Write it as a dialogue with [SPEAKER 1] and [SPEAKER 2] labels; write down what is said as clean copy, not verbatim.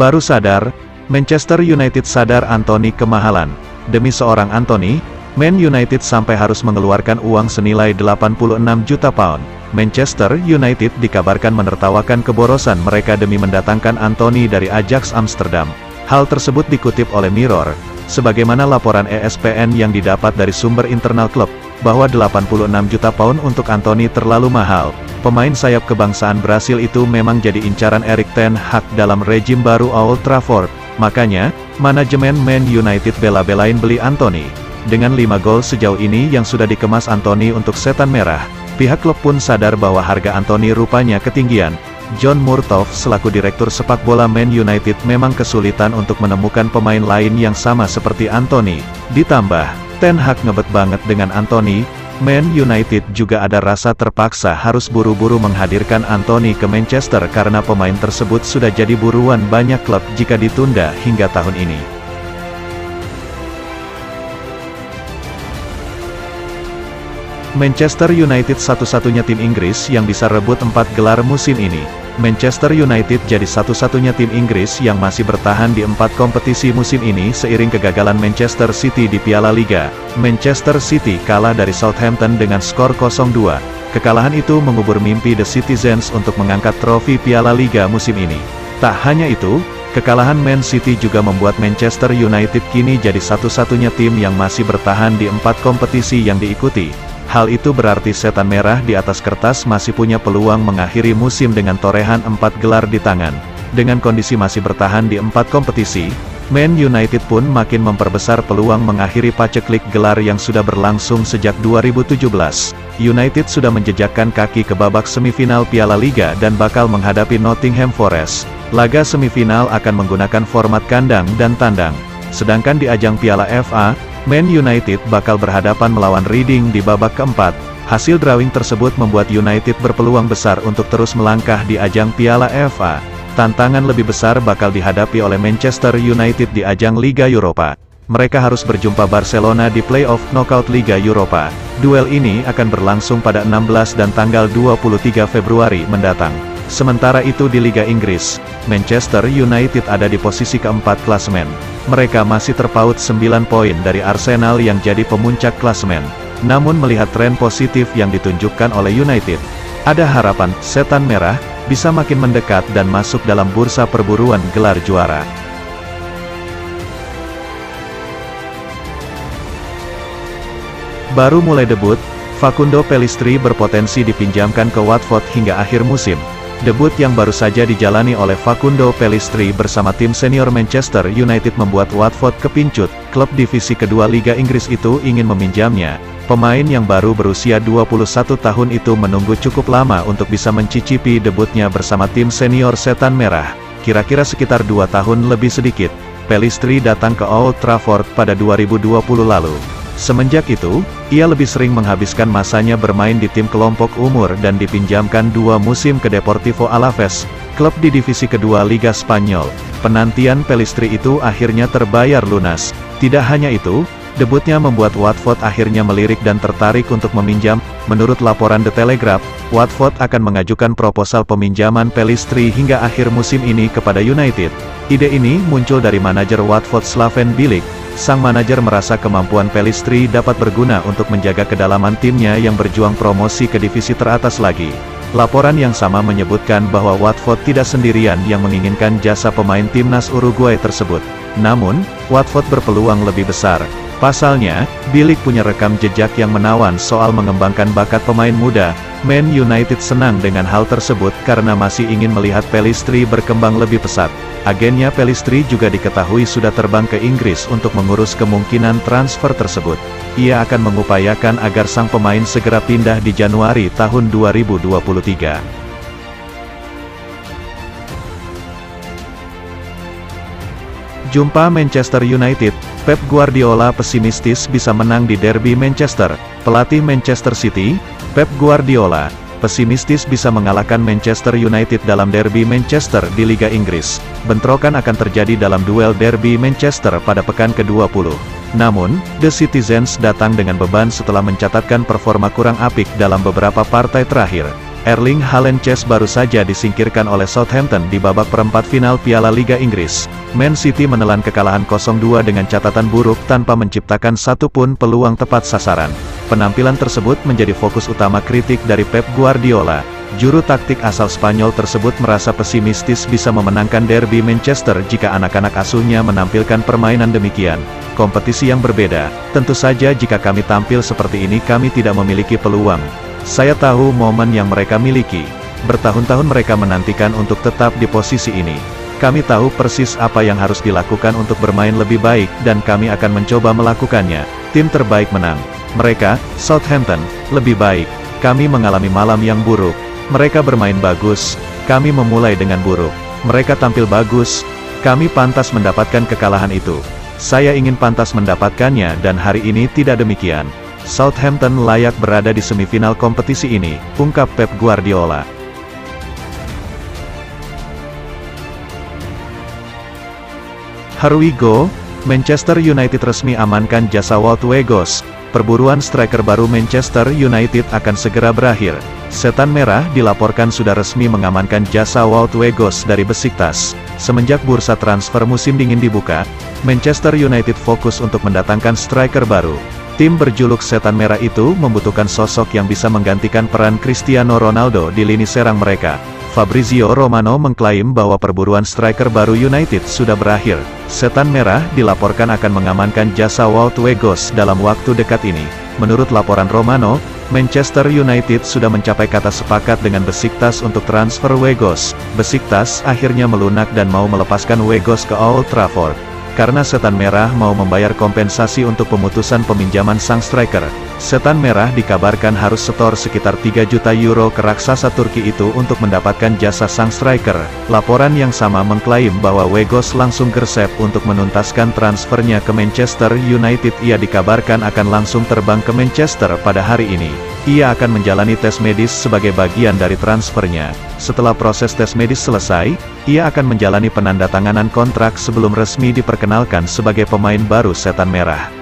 [SPEAKER 1] Baru sadar, Manchester United sadar Anthony kemahalan. Demi seorang Anthony, Man United sampai harus mengeluarkan uang senilai 86 juta pound. Manchester United dikabarkan menertawakan keborosan mereka demi mendatangkan Anthony dari Ajax Amsterdam. Hal tersebut dikutip oleh Mirror, sebagaimana laporan ESPN yang didapat dari sumber internal klub, bahwa 86 juta pound untuk Anthony terlalu mahal. Pemain sayap kebangsaan Brasil itu memang jadi incaran Erik ten Hag dalam rejim baru Old Trafford. Makanya, manajemen Man United bela-belain beli Anthony. Dengan 5 gol sejauh ini yang sudah dikemas Anthony untuk setan merah, pihak klub pun sadar bahwa harga Anthony rupanya ketinggian. John Murtough selaku direktur sepak bola Man United memang kesulitan untuk menemukan pemain lain yang sama seperti Anthony. Ditambah, Ten Hag ngebet banget dengan Anthony. Man United juga ada rasa terpaksa harus buru-buru menghadirkan Anthony ke Manchester karena pemain tersebut sudah jadi buruan banyak klub jika ditunda hingga tahun ini. Manchester United satu-satunya tim Inggris yang bisa rebut 4 gelar musim ini. Manchester United jadi satu-satunya tim Inggris yang masih bertahan di 4 kompetisi musim ini seiring kegagalan Manchester City di Piala Liga. Manchester City kalah dari Southampton dengan skor 0-2. Kekalahan itu mengubur mimpi The Citizens untuk mengangkat trofi Piala Liga musim ini. Tak hanya itu, kekalahan Man City juga membuat Manchester United kini jadi satu-satunya tim yang masih bertahan di 4 kompetisi yang diikuti. Hal itu berarti setan merah di atas kertas masih punya peluang mengakhiri musim dengan torehan 4 gelar di tangan. Dengan kondisi masih bertahan di 4 kompetisi, Man United pun makin memperbesar peluang mengakhiri paceklik gelar yang sudah berlangsung sejak 2017. United sudah menjejakkan kaki ke babak semifinal Piala Liga dan bakal menghadapi Nottingham Forest. Laga semifinal akan menggunakan format kandang dan tandang. Sedangkan di ajang Piala FA, Man United bakal berhadapan melawan Reading di babak keempat. Hasil drawing tersebut membuat United berpeluang besar untuk terus melangkah di ajang Piala FA. Tantangan lebih besar bakal dihadapi oleh Manchester United di ajang Liga Eropa. Mereka harus berjumpa Barcelona di play-off knockout Liga Eropa. Duel ini akan berlangsung pada 16 dan tanggal 23 Februari mendatang. Sementara itu di Liga Inggris, Manchester United ada di posisi keempat klasemen. Mereka masih terpaut 9 poin dari Arsenal yang jadi pemuncak klasemen. Namun melihat tren positif yang ditunjukkan oleh United, ada harapan setan merah bisa makin mendekat dan masuk dalam bursa perburuan gelar juara. Baru mulai debut, Facundo Pellistri berpotensi dipinjamkan ke Watford hingga akhir musim. Debut yang baru saja dijalani oleh Facundo Pellistri bersama tim senior Manchester United membuat Watford kepincut. Klub divisi kedua Liga Inggris itu ingin meminjamnya. Pemain yang baru berusia 21 tahun itu menunggu cukup lama untuk bisa mencicipi debutnya bersama tim senior setan merah. Kira-kira sekitar 2 tahun lebih sedikit. Pellistri datang ke Old Trafford pada 2020 lalu. Semenjak itu, ia lebih sering menghabiskan masanya bermain di tim kelompok umur dan dipinjamkan 2 musim ke Deportivo Alaves, klub di divisi kedua Liga Spanyol. Penantian Pellistri itu akhirnya terbayar lunas. Tidak hanya itu, debutnya membuat Watford akhirnya melirik dan tertarik untuk meminjam. Menurut laporan The Telegraph, Watford akan mengajukan proposal peminjaman Pellistri hingga akhir musim ini kepada United. Ide ini muncul dari manajer Watford Slaven Bilic. Sang manajer merasa kemampuan Pellistri dapat berguna untuk menjaga kedalaman timnya yang berjuang promosi ke divisi teratas lagi. Laporan yang sama menyebutkan bahwa Watford tidak sendirian yang menginginkan jasa pemain timnas Uruguay tersebut. Namun, Watford berpeluang lebih besar. Pasalnya, Bilic punya rekam jejak yang menawan soal mengembangkan bakat pemain muda. Man United senang dengan hal tersebut karena masih ingin melihat Pellistri berkembang lebih pesat. Agennya Pellistri juga diketahui sudah terbang ke Inggris untuk mengurus kemungkinan transfer tersebut. Ia akan mengupayakan agar sang pemain segera pindah di Januari tahun 2023. Jumpa Manchester United, Pep Guardiola pesimistis bisa menang di derby Manchester. Pelatih Manchester City, Pep Guardiola, pesimistis bisa mengalahkan Manchester United dalam derby Manchester di Liga Inggris. Bentrokan akan terjadi dalam duel derby Manchester pada pekan ke-20. Namun, The Citizens datang dengan beban setelah mencatatkan performa kurang apik dalam beberapa partai terakhir. Erling Haaland baru saja disingkirkan oleh Southampton di babak perempat final Piala Liga Inggris. Man City menelan kekalahan 0-2 dengan catatan buruk tanpa menciptakan satu pun peluang tepat sasaran. Penampilan tersebut menjadi fokus utama kritik dari Pep Guardiola. Juru taktik asal Spanyol tersebut merasa pesimistis bisa memenangkan derby Manchester jika anak-anak asuhnya menampilkan permainan demikian. Kompetisi yang berbeda, tentu saja jika kami tampil seperti ini kami tidak memiliki peluang. Saya tahu momen yang mereka miliki. Bertahun-tahun mereka menantikan untuk tetap di posisi ini. Kami tahu persis apa yang harus dilakukan untuk bermain lebih baik dan kami akan mencoba melakukannya. Tim terbaik menang. Mereka, Southampton, lebih baik. Kami mengalami malam yang buruk. Mereka bermain bagus. Kami memulai dengan buruk. Mereka tampil bagus. Kami pantas mendapatkan kekalahan itu. Saya ingin pantas mendapatkannya dan hari ini tidak demikian. Southampton layak berada di semifinal kompetisi ini, ungkap Pep Guardiola. Here we go, Manchester United resmi amankan jasa Wout Weghorst. Perburuan striker baru Manchester United akan segera berakhir. Setan Merah dilaporkan sudah resmi mengamankan jasa Wout Weghorst dari Besiktas. Semenjak bursa transfer musim dingin dibuka, Manchester United fokus untuk mendatangkan striker baru. Tim berjuluk Setan Merah itu membutuhkan sosok yang bisa menggantikan peran Cristiano Ronaldo di lini serang mereka. Fabrizio Romano mengklaim bahwa perburuan striker baru United sudah berakhir. Setan Merah dilaporkan akan mengamankan jasa Wout Weghorst dalam waktu dekat ini. Menurut laporan Romano, Manchester United sudah mencapai kata sepakat dengan Besiktas untuk transfer Weghorst. Besiktas akhirnya melunak dan mau melepaskan Weghorst ke Old Trafford. Karena Setan Merah mau membayar kompensasi untuk pemutusan peminjaman sang striker. Setan Merah dikabarkan harus setor sekitar 3 juta euro ke raksasa Turki itu untuk mendapatkan jasa sang striker. Laporan yang sama mengklaim bahwa Weghorst langsung gersep untuk menuntaskan transfernya ke Manchester United. Ia dikabarkan akan langsung terbang ke Manchester pada hari ini. Ia akan menjalani tes medis sebagai bagian dari transfernya. Setelah proses tes medis selesai, ia akan menjalani penandatanganan kontrak sebelum resmi diperkenalkan sebagai pemain baru Setan Merah.